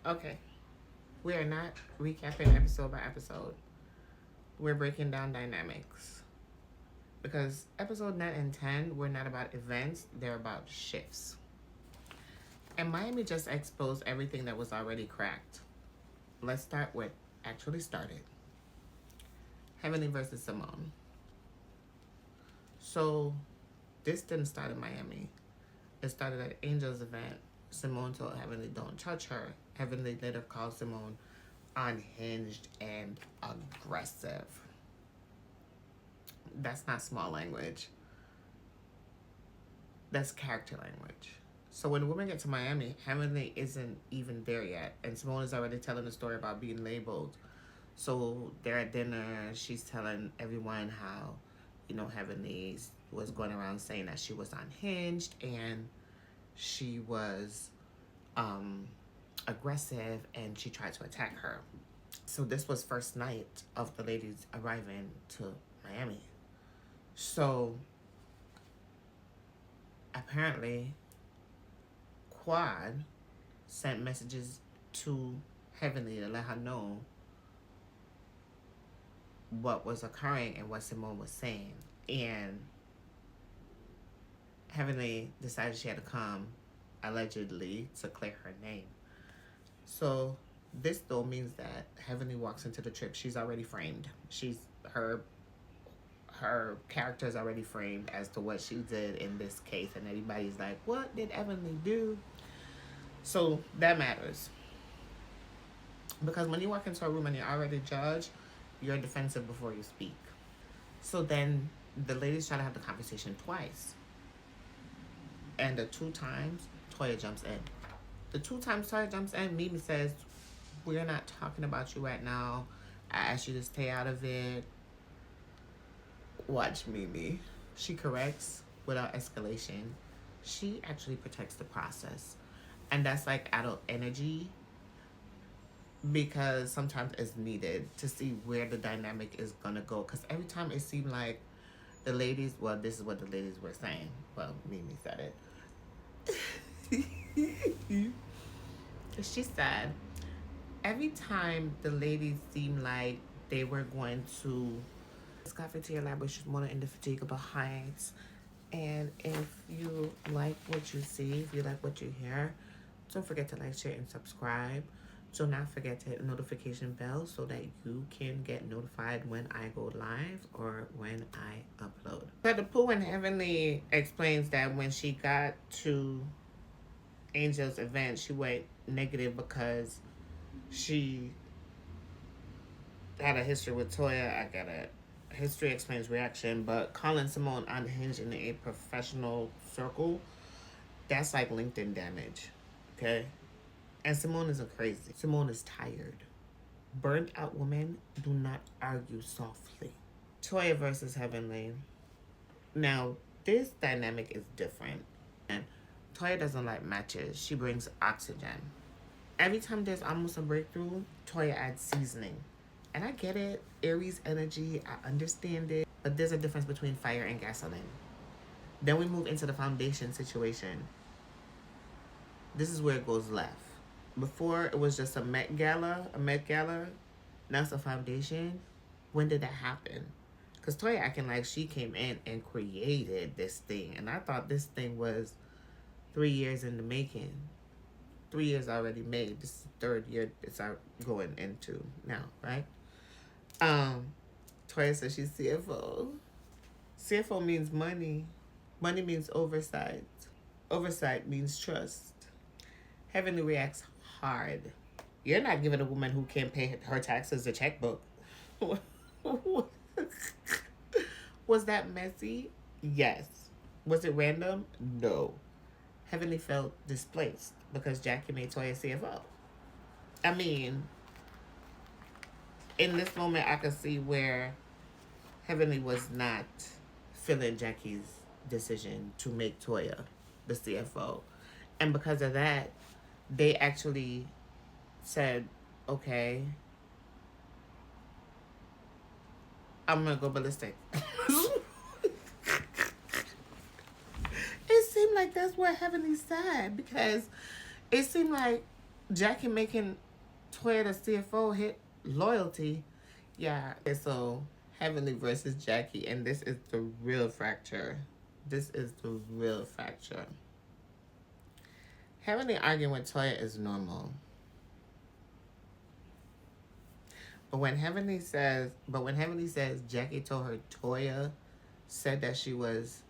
Okay. We are not recapping episode by episode. We're breaking down dynamics. Because episode 9 and 10 were not about events, they're about shifts. And Miami just exposed everything that was already cracked. Let's start with actually started. Heavenly versus Simone. So this didn't start in Miami. It started at Angel's event. Simone told Heavenly, don't touch her. Heavenly later called Simone unhinged and aggressive. That's not small language. That's character language. So when the women get to Miami, Heavenly isn't even there yet. And Simone is already telling the story about being labeled. So they're at dinner. She's telling everyone how, Heavenly was going around saying that she was unhinged and she was aggressive and she tried to attack her. So this was first night of the ladies arriving to Miami. So apparently Quad sent messages to Heavenly to let her know what was occurring and what Simone was saying. And Heavenly decided she had to come allegedly to clear her name. So this though means that Heavenly walks into the trip. She's already framed. Her character is already framed as to what she did in this case, and everybody's like, what did Heavenly do? So that matters. Because when you walk into a room and you're already judged, you're defensive before you speak. So then the ladies try to have the conversation twice. And the 2 times, Toya jumps in. The 2 times Toya jumps in, Mimi says, we're not talking about you right now. I asked you to stay out of it. Watch Mimi. She corrects without escalation. She actually protects the process. And that's like adult energy, because sometimes it's needed to see where the dynamic is going to go. Because every time it seemed like the ladies, well, this is what the ladies were saying. Well, Mimi said it. She said, every time the ladies seemed like they were going to cafeteria Labrish is more in the fatigable heights. And if you like what you see, if you like what you hear, don't forget to like, share, and subscribe. Do not forget to hit the notification bell so that you can get notified when I go live or when I upload. But the Pooh and Heavenly explains that when she got to Angel's event, she went negative because she had a history with Toya. I got it. History explains reaction, but calling Simone unhinged in a professional circle, that's like LinkedIn damage, okay? And Simone isn't crazy. Simone is tired. Burnt out women do not argue softly. Toya versus Heavenly. Now, this dynamic is different. And Toya doesn't like matches. She brings oxygen. Every time there's almost a breakthrough, Toya adds seasoning. And I get it. Aries energy, I understand it. But there's a difference between fire and gasoline. Then we move into the foundation situation. This is where it goes left. Before, it was just a Met Gala. Now it's a foundation. When did that happen? Because Toya acting like she came in and created this thing. And I thought this thing was 3 years in the making. 3 years already made. This is the 3rd year it's going into now, right? Toya says she's CFO. CFO means money. Money means oversight. Oversight means trust. Heavenly reacts hard. You're not giving a woman who can't pay her taxes a checkbook. Was that messy? Yes. Was it random? No. Heavenly felt displaced because Jackie made Toya CFO. I mean, in this moment, I could see where Heavenly was not feeling Jackie's decision to make Toya the CFO. And because of that, they actually said, okay, I'm going to go ballistic. It seemed like that's what Heavenly said, because it seemed like Jackie making Toya the CFO hit loyalty. Yeah. Okay, so Heavenly versus Jackie, and this is the real fracture. This is the real fracture. Heavenly arguing with Toya is normal. But when Heavenly says Jackie told her Toya said that she was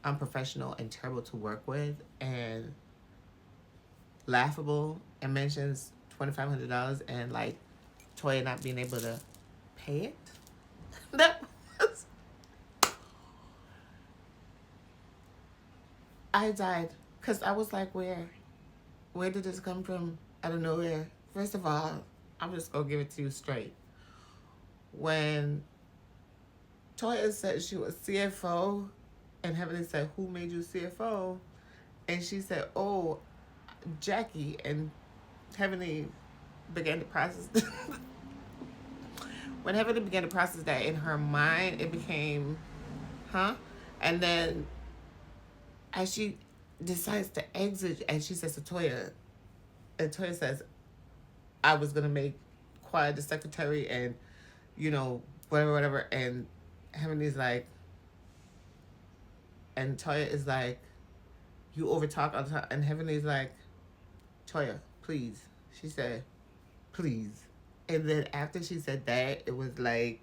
unprofessional and terrible to work with and laughable and mentions $2,500 and like Toya not being able to pay it. That was, I died because I was like, where did this come from out of nowhere? First of all, I'm just gonna give it to you straight. When Toya said she was CFO, and Heavenly said, "Who made you CFO?" And she said, "Oh, Jackie." And Heavenly began to process. When Heavenly began to process that in her mind, it became, huh? And then as she decides to exit, and she says to Toya, and Toya says, "I was gonna make Quad the secretary, and whatever." And Heavenly's like, and Toya is like, "You overtalk all the time." And Heavenly's like, "Toya, please." She said, "Please." And then after she said that, it was like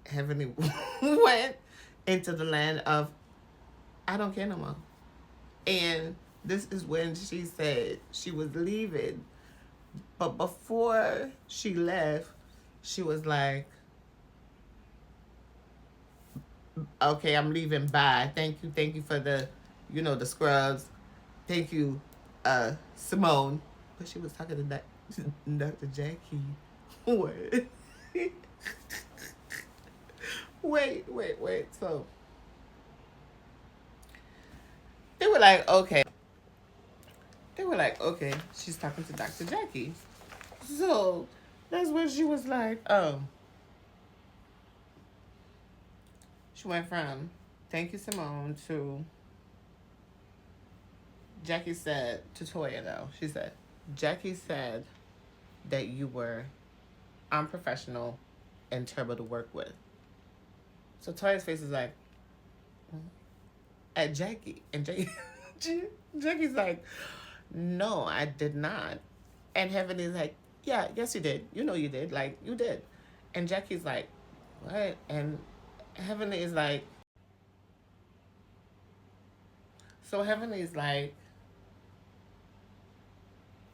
Heavenly went into the land of, "I don't care no more." And this is when she said she was leaving. But before she left, she was like, "Okay, I'm leaving. Bye. Thank you for the scrubs. Thank you, Simone." But she was talking to Dr. Jackie. What? Wait. So they were like, okay. They were like, okay, she's talking to Dr. Jackie. So that's when she was like, oh. She went from "Thank you, Simone" to Jackie said to Toya, though. She said, "Jackie said that you were unprofessional and terrible to work with." So Toya's face is like, at Jackie. And Jackie's like, "No, I did not." And Heavenly's like, "Yeah, yes, you did. You know you did. Like, you did." And Jackie's like, "What?" And Heavenly is like, so Heavenly is like,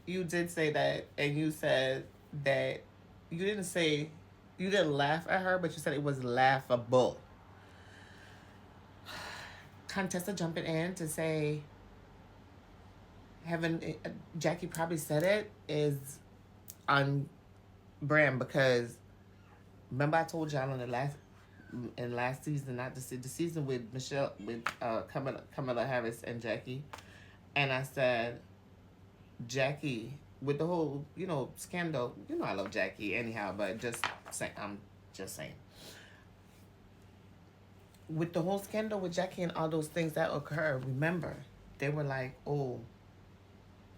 "You did say that, and you said that you didn't laugh at her, but you said it was laughable." Contessa jumping in to say Jackie probably said it is on brand, because remember I told y'all in last season, not the season with Michelle, with Kamala Harris and Jackie, and I said Jackie with the whole scandal. I love Jackie anyhow, but I'm just saying, with the whole scandal with Jackie and all those things that occurred, remember, they were like, "Oh,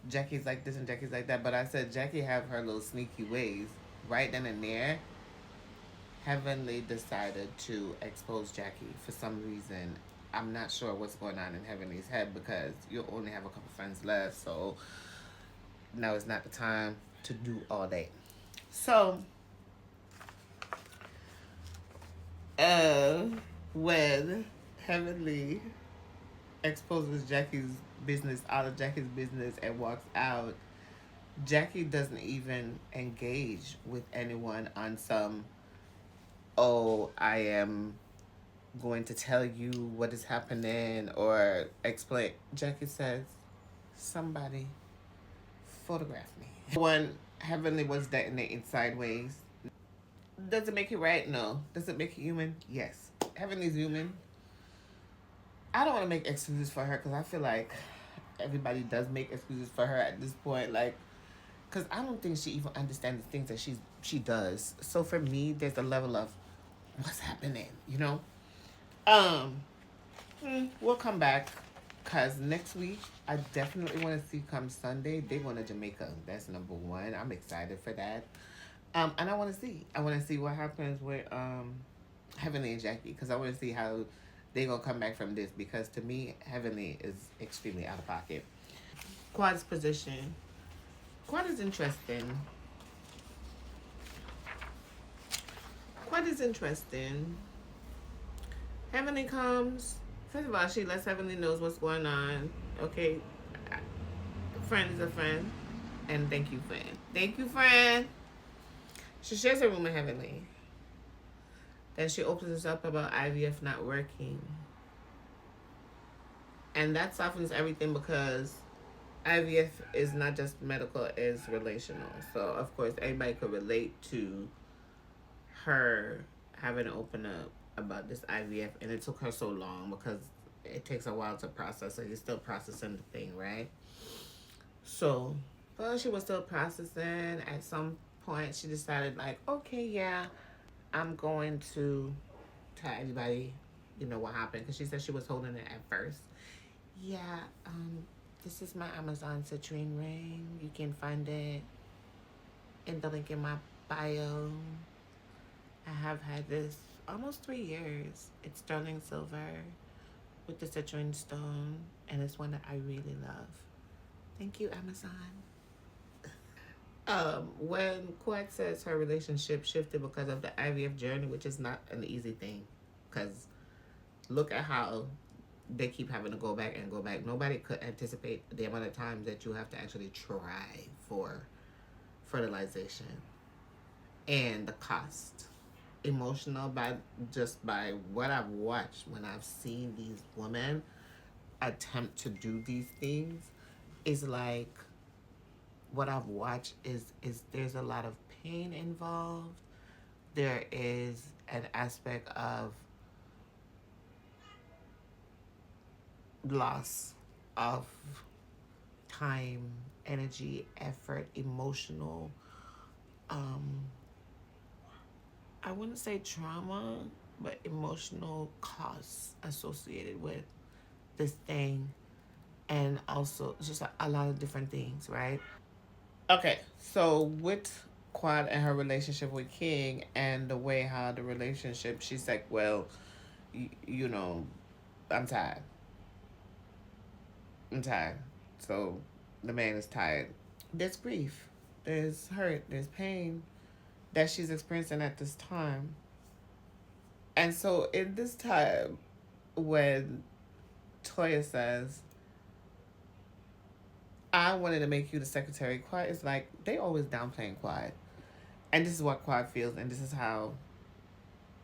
Jackie's like this and Jackie's like that." But I said Jackie have her little sneaky ways. Right then and there, Heavenly decided to expose Jackie for some reason. I'm not sure what's going on in Heavenly's head, because you only have a couple friends left, so now is not the time to do all that. So, when Heavenly exposes Jackie's business out of Jackie's business and walks out, Jackie doesn't even engage with anyone on some, "Oh, I am going to tell you what is happening," or explain. Jackie says, "Somebody photograph me." When Heavenly was detonating sideways, does it make it right? No. Does it make it human? Yes. Heavenly's human. I don't want to make excuses for her, because I feel like everybody does make excuses for her at this point. Like, because I don't think she even understands the things that she does. So for me, there's a level of what's happening, We'll come back. Cause next week I definitely want to see come Sunday they going to Jamaica. That's number one. I'm excited for that. And I want to see. I want to see what happens with Heavenly and Jackie because I want to see how they gonna come back from this because to me Heavenly is extremely out of pocket. Quad's position. Quad is interesting. Quad is interesting. Heavenly comes. First of all, she lets Heavenly knows what's going on. Okay, friend is a friend, and thank you, friend. Thank you, friend. She shares a room with Heavenly. Then she opens up about IVF not working, and that softens everything because IVF is not just medical; it's relational. So of course, everybody could relate to her having to open up about this IVF, and it took her so long because it takes a while to process. So you're still processing the thing, right? So, well, she was still processing. At some point, she decided, like, okay, yeah, I'm going to tell everybody, what happened. Because she said she was holding it at first. Yeah, this is my Amazon citrine ring. You can find it in the link in my bio. I have had this almost 3 years. It's sterling silver with the citrine stone, and it's one that I really love. Thank you, Amazon. When Quad says her relationship shifted because of the IVF journey, which is not an easy thing, because look at how they keep having to go back and go back. Nobody could anticipate the amount of times that you have to actually try for fertilization and the cost. Emotional by what I've watched when I've seen these women attempt to do these things is like what I've watched is there's a lot of pain involved. There is an aspect of loss of time, energy, effort, emotional I wouldn't say trauma, but emotional costs associated with this thing, and also just a lot of different things, right? Okay, so with Quad and her relationship with King and the way how the relationship, she's like, well, you know, I'm tired. I'm tired. So the man is tired. There's grief, there's hurt, there's pain that she's experiencing at this time. And so in this time, when Toya says, I wanted to make you the secretary, Quad is like, they always downplaying Quad. And this is what Quad feels, and this is how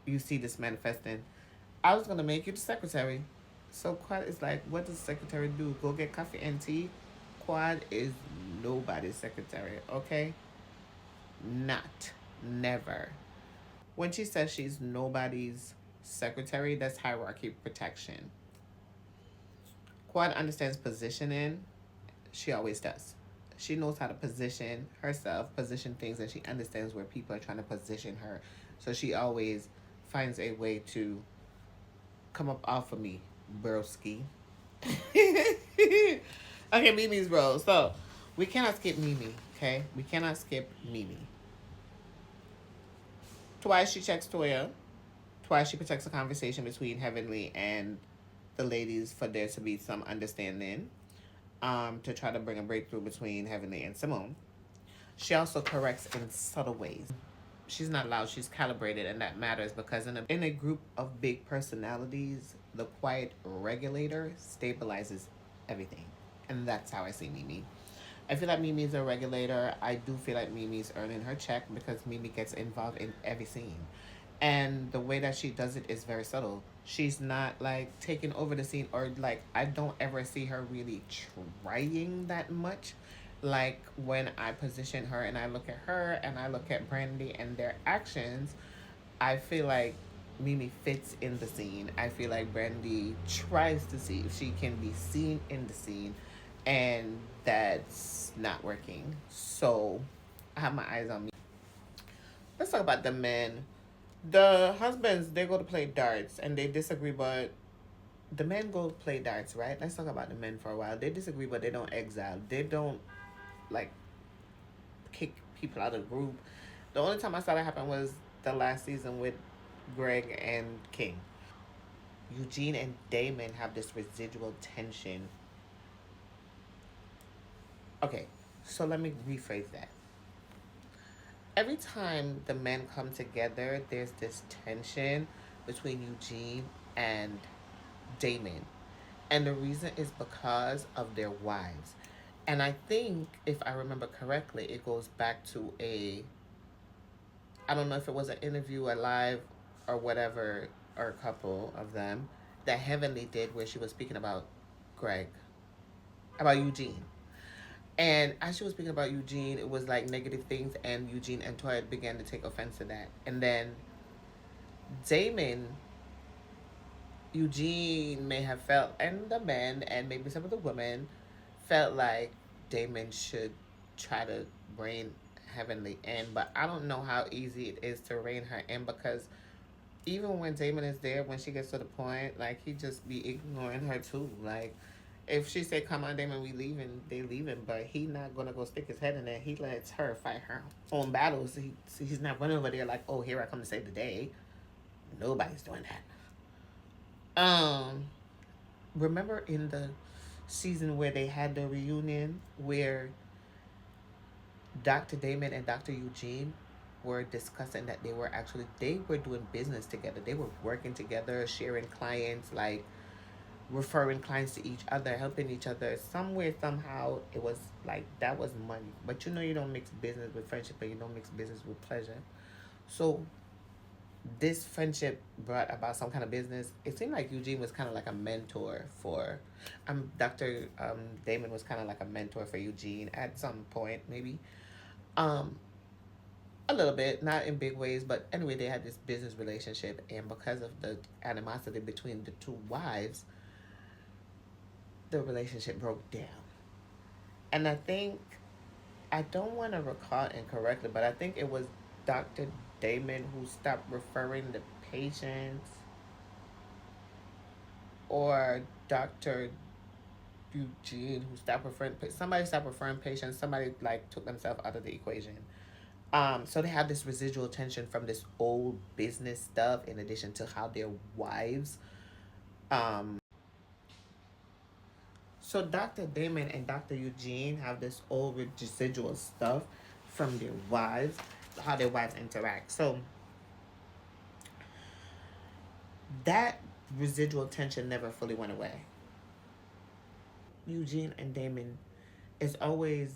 you see this manifesting. I was going to make you the secretary. So Quad is like, what does the secretary do? Go get coffee and tea? Quad is nobody's secretary, okay? Not. Never. When she says she's nobody's secretary, that's hierarchy protection. Quad understands positioning. She always does. She knows how to position herself, position things, and she understands where people are trying to position her. So she always finds a way to come up off of me, broski. Okay, Mimi's bro. So we cannot skip Mimi, okay? We cannot skip Mimi. Twice she checks Toya. Twice she protects the conversation between Heavenly and the ladies for there to be some understanding. To try to bring a breakthrough between Heavenly and Simone. She also corrects in subtle ways. She's not loud, she's calibrated, and that matters because in a group of big personalities, the quiet regulator stabilizes everything. And that's how I see Mimi. I feel like Mimi's a regulator. I do feel like Mimi's earning her check because Mimi gets involved in every scene. And the way that she does it is very subtle. She's not like taking over the scene, or like I don't ever see her really trying that much. Like when I position her and I look at her and I look at Brandy and their actions, I feel like Mimi fits in the scene. I feel like Brandy tries to see if she can be seen in the scene, and that's not working. So I have my eyes on me. Let's talk about the men. The husbands, they go to play darts and they disagree, but the men go play darts, right? Let's talk about the men for a while. They disagree, but they don't exile. They don't like kick people out of the group. The only time I saw that happen was the last season with Greg and King. Eugene and Damon have this residual tension. Okay, so let me rephrase that. Every time the men come together, there's this tension between Eugene and Damon. And the reason is because of their wives. And I think, if I remember correctly, it goes back to I don't know if it was an interview, a live, or whatever, or a couple of them, that Heavenly did where she was speaking about Greg, about Eugene. And as she was speaking about Eugene, it was like negative things, and Eugene and Toya began to take offense to that. And then Damon, Eugene may have felt, and the men, and maybe some of the women, felt like Damon should try to rein Heavenly in. But I don't know how easy it is to rein her in, because even when Damon is there, when she gets to the point, like, he just be ignoring her too. Like, if she say, "Come on, Damon, we leaving," they leaving, but he not gonna go stick his head in there. He lets her fight her own battles. He's not running over there like, "Oh, here I come to save the day." Nobody's doing that. Remember in the season where they had the reunion where Dr. Damon and Dr. Eugene were discussing that they were doing business together. They were working together, sharing clients, like referring clients to each other, helping each other. Somewhere, somehow, it was like that was money. But you don't mix business with friendship, and you don't mix business with pleasure. So this friendship brought about some kind of business. It seemed like Eugene was kind of like a mentor for, Dr. Damon was kind of like a mentor for Eugene at some point, maybe. Um, a little bit, not in big ways, but anyway, they had this business relationship, and because of the animosity between the two wives, the relationship broke down. And I don't want to recall incorrectly, but I think it was Dr. Damon who stopped referring the patients, or Dr. Eugene who stopped referring, somebody stopped referring patients, somebody like took themselves out of the equation. So they have this residual tension from this old business stuff, in addition to how their wives. Um, so Dr. Damon and Dr. Eugene have this old residual stuff from their wives, how their wives interact. So that residual tension never fully went away. Eugene and Damon is always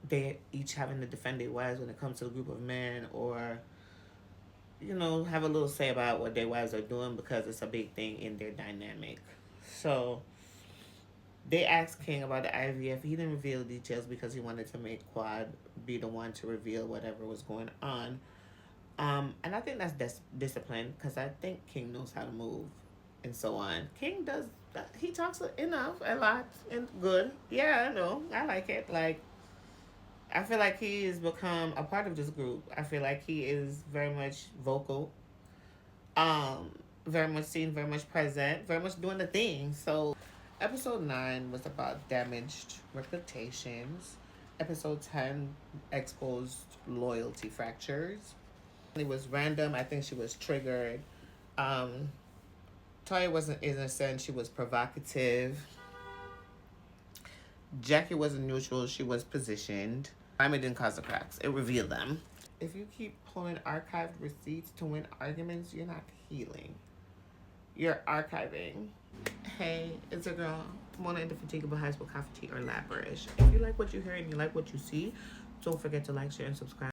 they each having to defend their wives when it comes to a group of men, or have a little say about what their wives are doing, because it's a big thing in their dynamic. So they asked King about the IVF. He didn't reveal details because he wanted to make Quad be the one to reveal whatever was going on. And I think that's discipline, because I think King knows how to move and so on. King does, he talks enough, a lot, and good. Yeah, I know. I like it. Like, I feel like he has become a part of this group. I feel like he is very much vocal, um, very much seen, very much present, very much doing the thing. So, episode 9 was about damaged reputations. Episode 10 exposed loyalty fractures. It was random. I think she was triggered. Um, Toya wasn't innocent. She was provocative. Jackie wasn't neutral. She was positioned. It didn't cause the cracks. It revealed them. If you keep pulling archived receipts to win arguments, you're not healing. You're archiving. Hey, it's a girl, Mona, Indefatigable High School Coffee Tea or Labrish. If you like what you hear and you like what you see, don't forget to like, share, and subscribe.